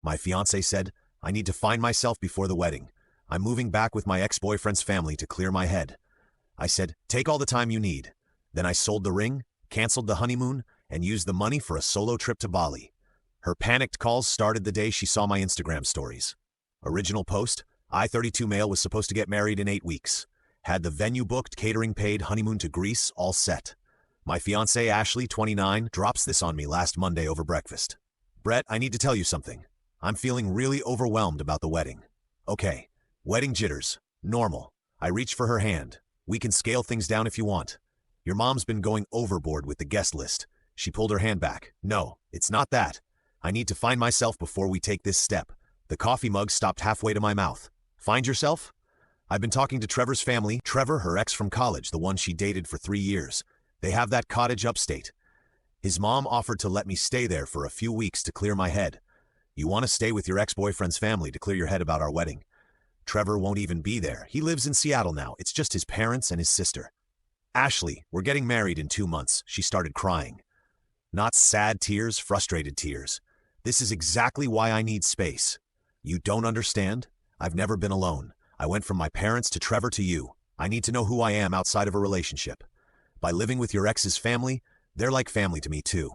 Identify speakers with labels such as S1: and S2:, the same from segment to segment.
S1: My fiancé said, I need to find myself before the wedding. I'm moving back with my ex-boyfriend's family to clear my head. I said, take all the time you need. Then I sold the ring, canceled the honeymoon, and used the money for a solo trip to Bali. Her panicked calls started the day she saw my Instagram stories. Original post, I-32 male was supposed to get married in 8 weeks. Had the venue booked, catering paid, honeymoon to Greece, all set. My fiancée, Ashley, 29, drops this on me last Monday over breakfast. Brett, I need to tell you something. I'm feeling really overwhelmed about the wedding. Okay, wedding jitters, normal. I reach for her hand. We can scale things down if you want. Your mom's been going overboard with the guest list. She pulled her hand back. No, it's not that. I need to find myself before we take this step. The coffee mug stopped halfway to my mouth. Find yourself? I've been talking to Trevor's family. Trevor, her ex from college, the one she dated for 3 years. They have that cottage upstate. His mom offered to let me stay there for a few weeks to clear my head. You want to stay with your ex-boyfriend's family to clear your head about our wedding. Trevor won't even be there. He lives in Seattle now. It's just his parents and his sister. Ashley, we're getting married in 2 months. She started crying. Not sad tears, frustrated tears. This is exactly why I need space. You don't understand? I've never been alone. I went from my parents to Trevor to you. I need to know who I am outside of a relationship. By living with your ex's family, they're like family to me too.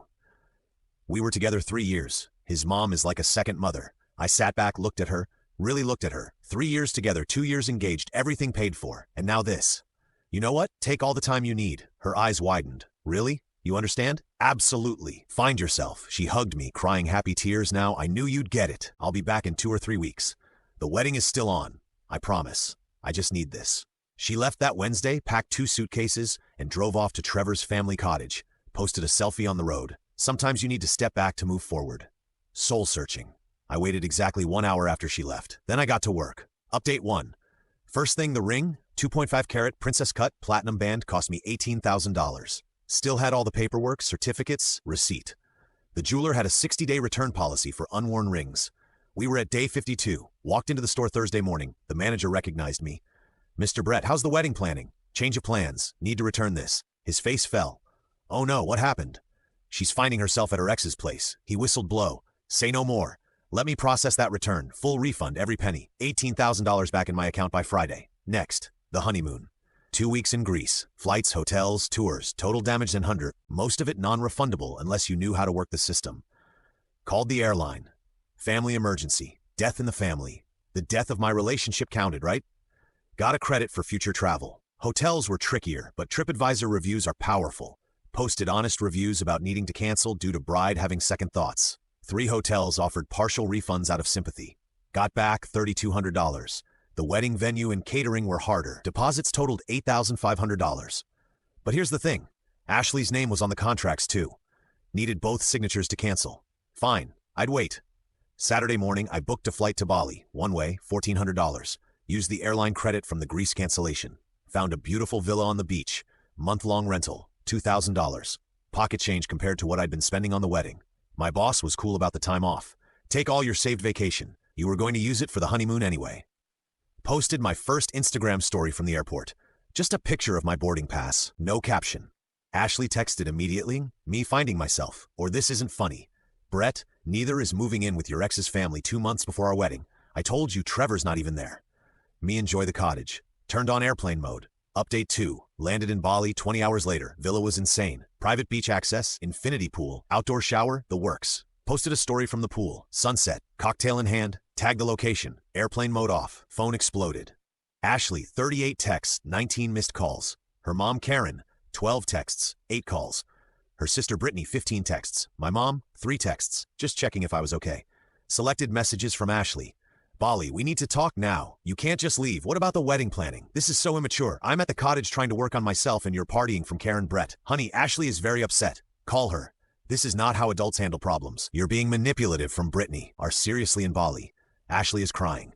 S1: We were together 3 years. His mom is like a second mother. I sat back, looked at her, really looked at her. 3 years together, 2 years engaged, everything paid for. And now this. You know what? Take all the time you need. Her eyes widened. Really? You understand? Absolutely. Find yourself. She hugged me, crying happy tears. Now I knew you'd get it. I'll be back in 2 or 3 weeks. The wedding is still on. I promise. I just need this. She left that Wednesday, packed 2 suitcases, and drove off to Trevor's family cottage. Posted a selfie on the road. Sometimes you need to step back to move forward. Soul searching. I waited exactly 1 hour after she left. Then I got to work. Update 1. First thing, the ring, 2.5 carat princess cut platinum band, cost me $18,000. Still had all the paperwork, certificates, receipt. The jeweler had a 60-day return policy for unworn rings. We were at day 52. Walked into the store Thursday morning. The manager recognized me. Mr. Brett, how's the wedding planning? Change of plans. Need to return this. His face fell. Oh no, what happened? She's finding herself at her ex's place. He whistled blow. Say no more. Let me process that return. Full refund, every penny. $18,000 back in my account by Friday. Next, the honeymoon. 2 weeks in Greece. Flights, hotels, tours. Total damage in 100. Most of it non-refundable unless you knew how to work the system. Called the airline. Family emergency. Death in the family. The death of my relationship counted, right? Got a credit for future travel. Hotels were trickier, but TripAdvisor reviews are powerful. Posted honest reviews about needing to cancel due to bride having second thoughts. 3 hotels offered partial refunds out of sympathy. Got back $3,200. The wedding venue and catering were harder. Deposits totaled $8,500. But here's the thing. Ashley's name was on the contracts too. Needed both signatures to cancel. Fine, I'd wait. Saturday morning, I booked a flight to Bali. One way, $1,400. Used the airline credit from the Greece cancellation. Found a beautiful villa on the beach. Month-long rental, $2,000. Pocket change compared to what I'd been spending on the wedding. My boss was cool about the time off. Take all your saved vacation. You were going to use it for the honeymoon anyway. Posted my first Instagram story from the airport. Just a picture of my boarding pass, no caption. Ashley texted immediately, me finding myself, or this isn't funny. Brett, neither is moving in with your ex's family 2 months before our wedding. I told you Trevor's not even there. Me enjoy the cottage. Turned on airplane mode. Update 2. Landed in Bali 20 hours later. Villa was insane. Private beach access, infinity pool, outdoor shower, the works. Posted a story from the pool. Sunset, cocktail in hand, tagged the location. Airplane mode off. Phone exploded. Ashley, 38 texts, 19 missed calls. Her mom, Karen, 12 texts, 8 calls. Her sister, Brittany, 15 texts. My mom, 3 texts, just checking if I was okay. Selected messages from Ashley. Bali, we need to talk now. You can't just leave. What about the wedding planning? This is so immature. I'm at the cottage trying to work on myself and you're partying from Karen. Brett. Honey, Ashley is very upset. Call her. This is not how adults handle problems. You're being manipulative from Brittany. Are seriously in Bali. Ashley is crying.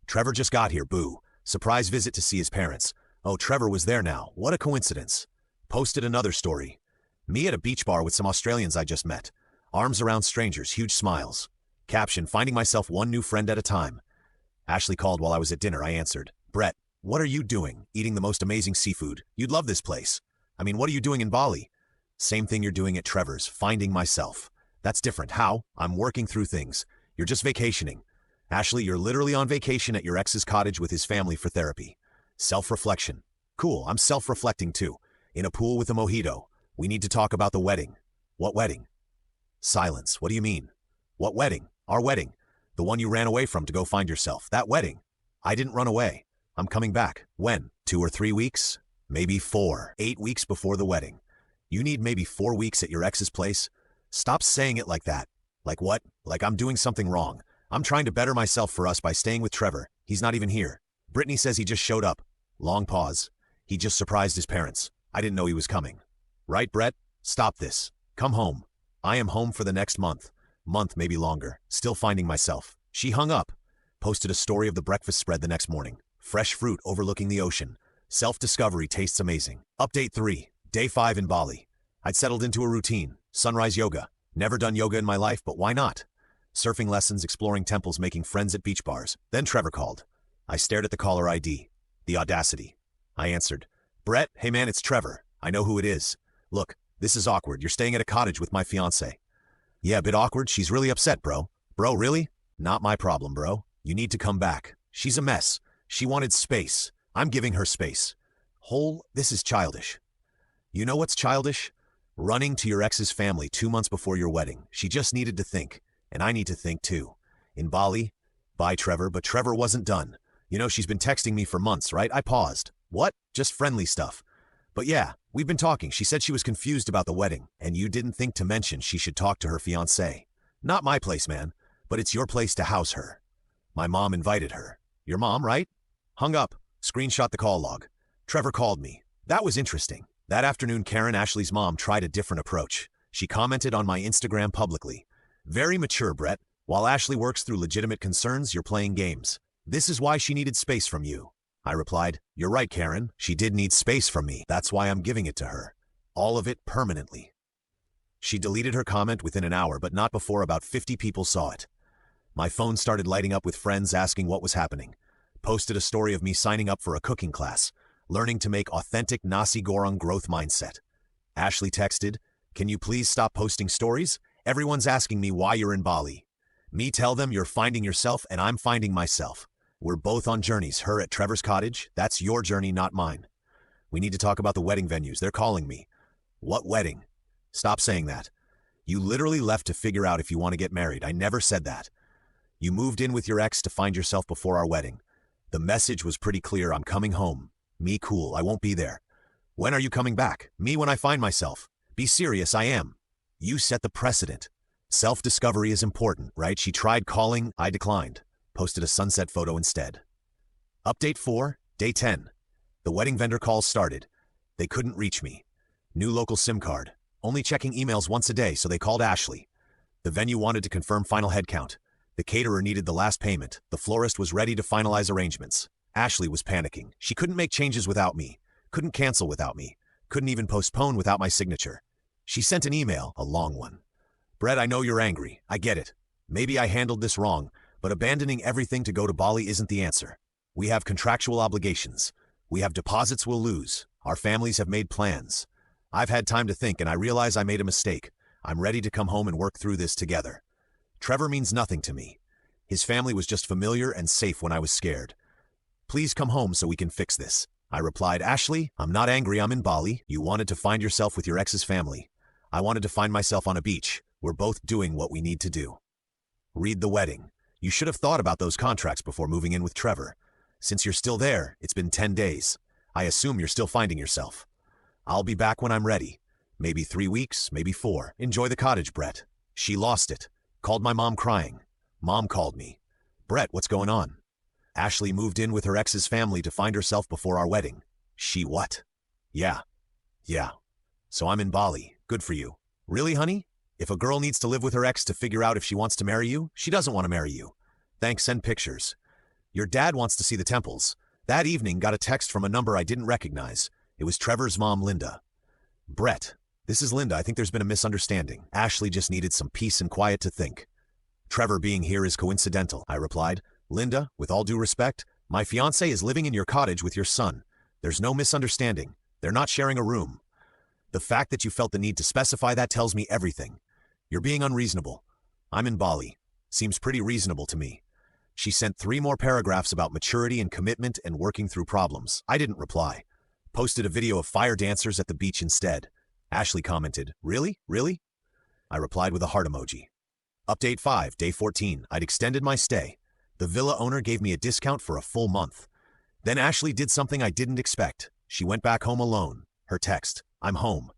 S1: Trevor just got here, boo. Surprise visit to see his parents. Oh, Trevor was there now. What a coincidence. Posted another story. Me at a beach bar with some Australians I just met. Arms around strangers, huge smiles. Caption, finding myself one new friend at a time. Ashley called while I was at dinner. I answered. Brett, what are you doing? Eating the most amazing seafood. You'd love this place. I mean, what are you doing in Bali? Same thing you're doing at Trevor's, finding myself. That's different. How? I'm working through things. You're just vacationing. Ashley, you're literally on vacation at your ex's cottage with his family for therapy. Self-reflection. Cool, I'm self-reflecting too. In a pool with a mojito. We need to talk about the wedding. What wedding? Silence. What do you mean? What wedding? Our wedding. The one you ran away from to go find yourself. That wedding. I didn't run away. I'm coming back. When? 2 or 3 weeks? Maybe 4. 8 weeks before the wedding. You need maybe 4 weeks at your ex's place? Stop saying it like that. Like what? Like I'm doing something wrong. I'm trying to better myself for us by staying with Trevor. He's not even here. Brittany says he just showed up. Long pause. He just surprised his parents. I didn't know he was coming. Right, Brett? Stop this. Come home. I am home for the next month. Month, maybe longer. Still finding myself. She hung up. Posted a story of the breakfast spread the next morning. Fresh fruit overlooking the ocean. Self-discovery tastes amazing. Update 3. Day 5 in Bali. I'd settled into a routine. Sunrise yoga. Never done yoga in my life, but why not? Surfing lessons, exploring temples, making friends at beach bars. Then Trevor called. I stared at the caller ID. The audacity. I answered. Brett, hey man, it's Trevor. I know who it is. Look, this is awkward. You're staying at a cottage with my fiancée. Yeah, a bit awkward. She's really upset, bro. Bro, really? Not my problem, bro. You need to come back. She's a mess. She wanted space. I'm giving her space. This is childish. You know what's childish? Running to your ex's family 2 months before your wedding. She just needed to think. And I need to think too. In Bali? Bye, Trevor, but Trevor wasn't done. You know, she's been texting me for months, right? I paused. What? Just friendly stuff. But yeah, we've been talking. She said she was confused about the wedding, and you didn't think to mention she should talk to her fiancé. Not my place, man, but it's your place to house her. My mom invited her. Your mom, right? Hung up. Screenshot the call log. Trevor called me. That was interesting. That afternoon, Karen, Ashley's mom, tried a different approach. She commented on my Instagram publicly. Very mature, Brett. While Ashley works through legitimate concerns, you're playing games. This is why she needed space from you. I replied, you're right, Karen. She did need space from me. That's why I'm giving it to her. All of it permanently. She deleted her comment within an hour, but not before about 50 people saw it. My phone started lighting up with friends asking what was happening. Posted a story of me signing up for a cooking class, learning to make authentic nasi goreng growth mindset. Ashley texted, can you please stop posting stories? Everyone's asking me why you're in Bali. Me tell them you're finding yourself and I'm finding myself. We're both on journeys. Her at Trevor's cottage. That's your journey, not mine. We need to talk about the wedding venues. They're calling me. What wedding? Stop saying that. You literally left to figure out if you want to get married. I never said that. You moved in with your ex to find yourself before our wedding. The message was pretty clear. I'm coming home. Me cool. I won't be there. When are you coming back? Me when I find myself. Be serious. I am. You set the precedent. Self-discovery is important, right? She tried calling. I declined. Posted a sunset photo instead. Update 4, day 10. The wedding vendor calls started. They couldn't reach me. New local SIM card. Only checking emails once a day, so they called Ashley. The venue wanted to confirm final headcount. The caterer needed the last payment. The florist was ready to finalize arrangements. Ashley was panicking. She couldn't make changes without me. Couldn't cancel without me. Couldn't even postpone without my signature. She sent an email, a long one. Brett, I know you're angry. I get it. Maybe I handled this wrong, but abandoning everything to go to Bali isn't the answer. We have contractual obligations. We have deposits we'll lose. Our families have made plans. I've had time to think and I realize I made a mistake. I'm ready to come home and work through this together. Trevor means nothing to me. His family was just familiar and safe when I was scared. Please come home so we can fix this. I replied, Ashley, I'm not angry. I'm in Bali. You wanted to find yourself with your ex's family. I wanted to find myself on a beach. We're both doing what we need to do. Read the wedding. You should have thought about those contracts before moving in with Trevor. Since you're still there, it's been 10 days. I assume you're still finding yourself. I'll be back when I'm ready. Maybe 3 weeks, maybe 4. Enjoy the cottage, Brett. She lost it. Called my mom crying. Mom called me. Brett, what's going on? Ashley moved in with her ex's family to find herself before our wedding. She what? Yeah. So I'm in Bali. Good for you. Really, honey? If a girl needs to live with her ex to figure out if she wants to marry you, she doesn't want to marry you. Thanks, send pictures. Your dad wants to see the temples. That evening, got a text from a number I didn't recognize. It was Trevor's mom, Linda. Brett, this is Linda. I think there's been a misunderstanding. Ashley just needed some peace and quiet to think. Trevor being here is coincidental, I replied. Linda, with all due respect, my fiancé is living in your cottage with your son. There's no misunderstanding. They're not sharing a room. The fact that you felt the need to specify that tells me everything. You're being unreasonable. I'm in Bali. Seems pretty reasonable to me. She sent 3 more paragraphs about maturity and commitment and working through problems. I didn't reply. Posted a video of fire dancers at the beach instead. Ashley commented, "Really? Really?" I replied with a heart emoji. Update 5, day 14. I'd extended my stay. The villa owner gave me a discount for a full month. Then Ashley did something I didn't expect. She went back home alone. Her text, "I'm home.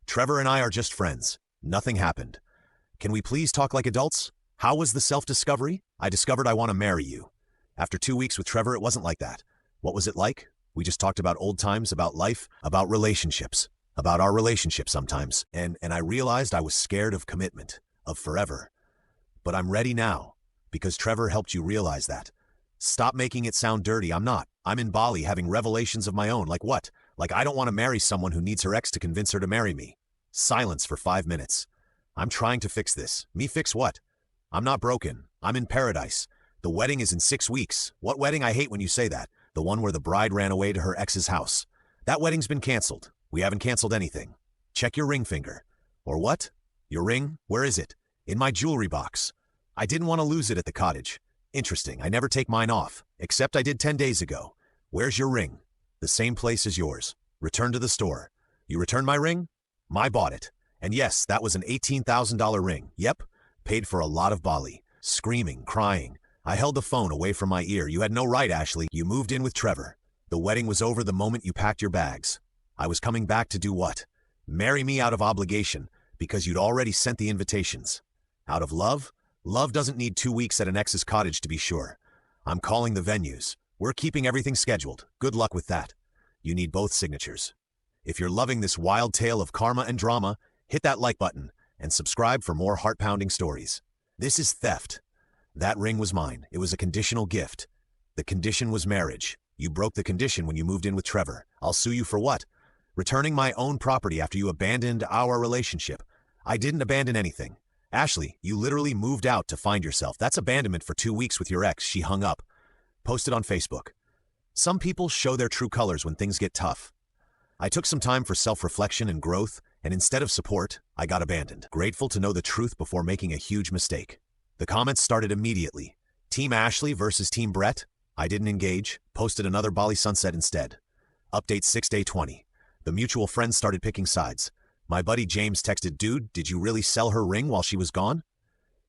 S1: Trevor and I are just friends. Nothing happened. Can we please talk like adults? How was the self-discovery? I discovered I want to marry you. After 2 weeks with Trevor, it wasn't like that. What was it like? We just talked about old times, about life, about relationships, about our relationship sometimes. And I realized I was scared of commitment, of forever. But I'm ready now, because Trevor helped you realize that. Stop making it sound dirty. I'm not. I'm in Bali having revelations of my own. Like what? Like I don't want to marry someone who needs her ex to convince her to marry me. Silence for 5 minutes. I'm trying to fix this. Me fix what? I'm not broken. I'm in paradise. The wedding is in 6 weeks. What wedding? I hate when you say that. The one where the bride ran away to her ex's house. That wedding's been canceled. We haven't canceled anything. Check your ring finger. Or what? Your ring? Where is it? In my jewelry box. I didn't want to lose it at the cottage. Interesting. I never take mine off, except I did 10 days ago. Where's your ring? The same place as yours. Return to the store. You returned my ring? I bought it. And yes, that was an $18,000 ring. Yep. Paid for a lot of Bali. Screaming, crying. I held the phone away from my ear. You had no right, Ashley. You moved in with Trevor. The wedding was over the moment you packed your bags. I was coming back to do what? Marry me out of obligation, because you'd already sent the invitations. Out of love? Love doesn't need 2 weeks at an ex's cottage to be sure. I'm calling the venues. We're keeping everything scheduled. Good luck with that. You need both signatures. If you're loving this wild tale of karma and drama, hit that like button and subscribe for more heart-pounding stories. This is theft. That ring was mine. It was a conditional gift. The condition was marriage. You broke the condition when you moved in with Trevor. I'll sue you for what? Returning my own property after you abandoned our relationship. I didn't abandon anything. Ashley, you literally moved out to find yourself. That's abandonment for 2 weeks with your ex. She hung up. Posted on Facebook. Some people show their true colors when things get tough. I took some time for self-reflection and growth, and instead of support, I got abandoned. Grateful to know the truth before making a huge mistake. The comments started immediately. Team Ashley versus Team Brett. I didn't engage. Posted another Bali sunset instead. Update 6 day 20. The mutual friends started picking sides. My buddy James texted, "Dude, did you really sell her ring while she was gone?"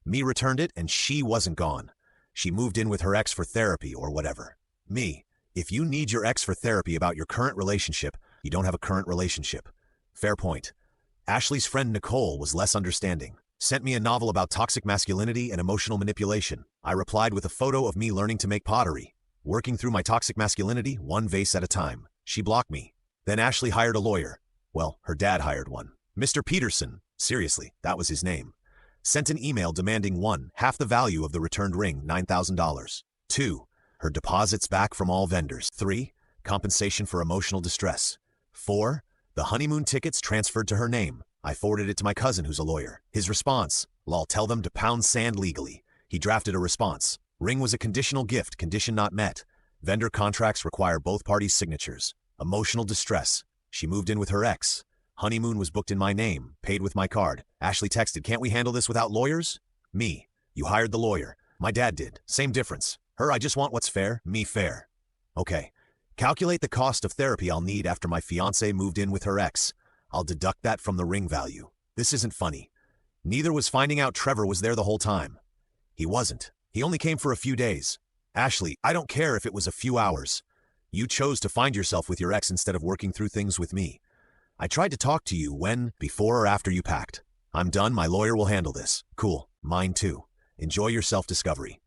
S1: Me returned it, and she wasn't gone. She moved in with her ex for therapy or whatever. Me, if you need your ex for therapy about your current relationship, you don't have a current relationship. Fair point. Ashley's friend Nicole was less understanding. Sent me a novel about toxic masculinity and emotional manipulation. I replied with a photo of me learning to make pottery. Working through my toxic masculinity, one vase at a time. She blocked me. Then Ashley hired a lawyer. Well, her dad hired one. Mr. Peterson, seriously, that was his name. Sent an email demanding 1, half the value of the returned ring, $9,000. 2, her deposits back from all vendors. 3, compensation for emotional distress. 4, the honeymoon tickets transferred to her name. I forwarded it to my cousin who's a lawyer. His response, "Lol, tell them to pound sand legally." He drafted a response. Ring was a conditional gift, condition not met. Vendor contracts require both parties' signatures. Emotional distress. She moved in with her ex. Honeymoon was booked in my name, paid with my card. Ashley texted, "Can't we handle this without lawyers?" Me, you hired the lawyer. My dad did. Same difference. Her, I just want what's fair. Me, fair. Okay. Calculate the cost of therapy I'll need after my fiancée moved in with her ex. I'll deduct that from the ring value. This isn't funny. Neither was finding out Trevor was there the whole time. He wasn't. He only came for a few days. Ashley, I don't care if it was a few hours. You chose to find yourself with your ex instead of working through things with me. I tried to talk to you when, before or after you packed. I'm done. My lawyer will handle this. Cool. Mine too. Enjoy your self-discovery.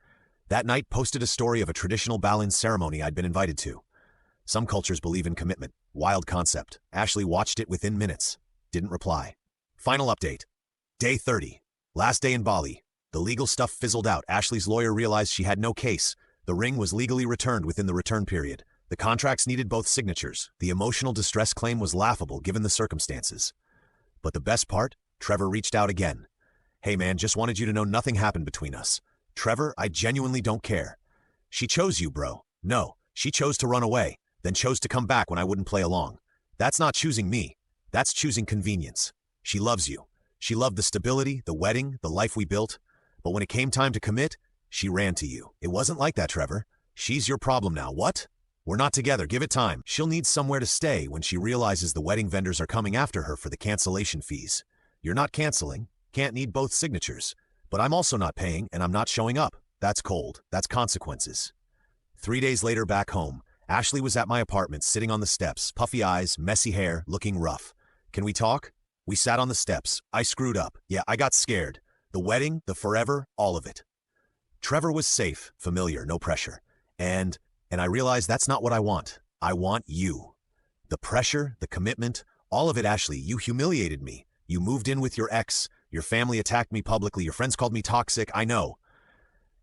S1: That night posted a story of a traditional Balin ceremony I'd been invited to. Some cultures believe in commitment. Wild concept. Ashley watched it within minutes. Didn't reply. Final update. Day 30. Last day in Bali. The legal stuff fizzled out. Ashley's lawyer realized she had no case. The ring was legally returned within the return period. The contracts needed both signatures. The emotional distress claim was laughable given the circumstances. But the best part? Trevor reached out again. "Hey man, just wanted you to know nothing happened between us. Trevor, I genuinely don't care. She chose you, bro. No, she chose to run away, then chose to come back when I wouldn't play along. That's not choosing me. That's choosing convenience. She loves you. She loved the stability, the wedding, the life we built. But when it came time to commit, she ran to you. It wasn't like that, Trevor. She's your problem now. What? We're not together. Give it time. She'll need somewhere to stay when she realizes the wedding vendors are coming after her for the cancellation fees. You're not canceling. Can't need both signatures. But I'm also not paying, and I'm not showing up. That's cold. That's consequences. 3 days later, back home, Ashley was at my apartment, sitting on the steps, puffy eyes, messy hair, looking rough. Can we talk? We sat on the steps. I screwed up. Yeah, I got scared. The wedding, the forever, all of it. Trevor was safe, familiar, no pressure. And I realized that's not what I want. I want you. The pressure, the commitment, all of it, Ashley. You humiliated me. You moved in with your ex. Your family attacked me publicly. Your friends called me toxic. I know.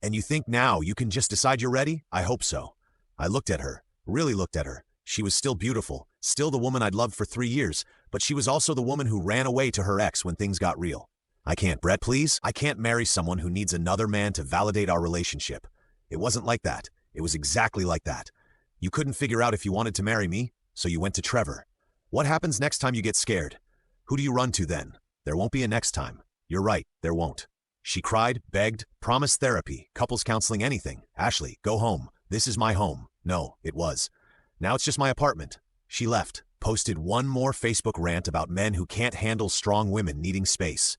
S1: And you think now you can just decide you're ready? I hope so. I looked at her, really looked at her. She was still beautiful, still the woman I'd loved for 3 years, but she was also the woman who ran away to her ex when things got real. I can't, Brett, please. I can't marry someone who needs another man to validate our relationship. It wasn't like that. It was exactly like that. You couldn't figure out if you wanted to marry me, so you went to Trevor. What happens next time you get scared? Who do you run to then? There won't be a next time. You're right, there won't. She cried, begged, promised therapy, couples counseling, anything. Ashley, go home. This is my home. No, it was. Now it's just my apartment. She left, posted one more Facebook rant about men who can't handle strong women needing space.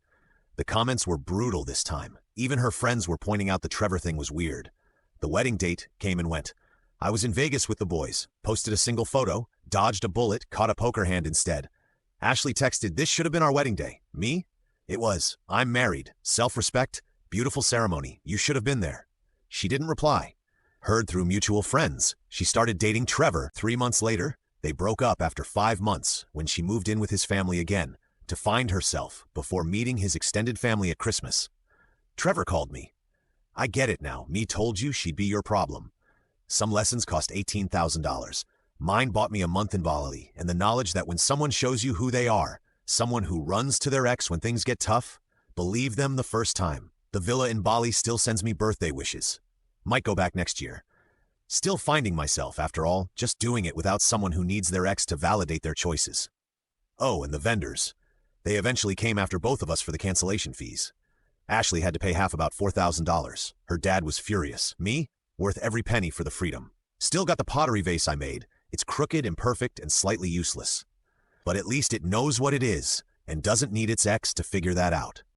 S1: The comments were brutal this time. Even her friends were pointing out the Trevor thing was weird. The wedding date came and went. I was in Vegas with the boys, posted a single photo, dodged a bullet, caught a poker hand instead. Ashley texted, "This should have been our wedding day." Me? It was. I'm married. Self-respect. Beautiful ceremony. You should have been there. She didn't reply. Heard through mutual friends. She started dating Trevor 3 months later. They broke up after 5 months when she moved in with his family again to find herself before meeting his extended family at Christmas. Trevor called me. I get it now. Me told you she'd be your problem. Some lessons cost $18,000. Mine bought me a month in Bali and the knowledge that when someone shows you who they are, someone who runs to their ex when things get tough, believe them the first time. The villa in Bali still sends me birthday wishes. Might go back next year. Still finding myself, after all, just doing it without someone who needs their ex to validate their choices. Oh, and the vendors. They eventually came after both of us for the cancellation fees. Ashley had to pay half, about $4,000. Her dad was furious. Me? Worth every penny for the freedom. Still got the pottery vase I made. It's crooked, imperfect, and slightly useless. But at least it knows what it is and doesn't need its ex to figure that out.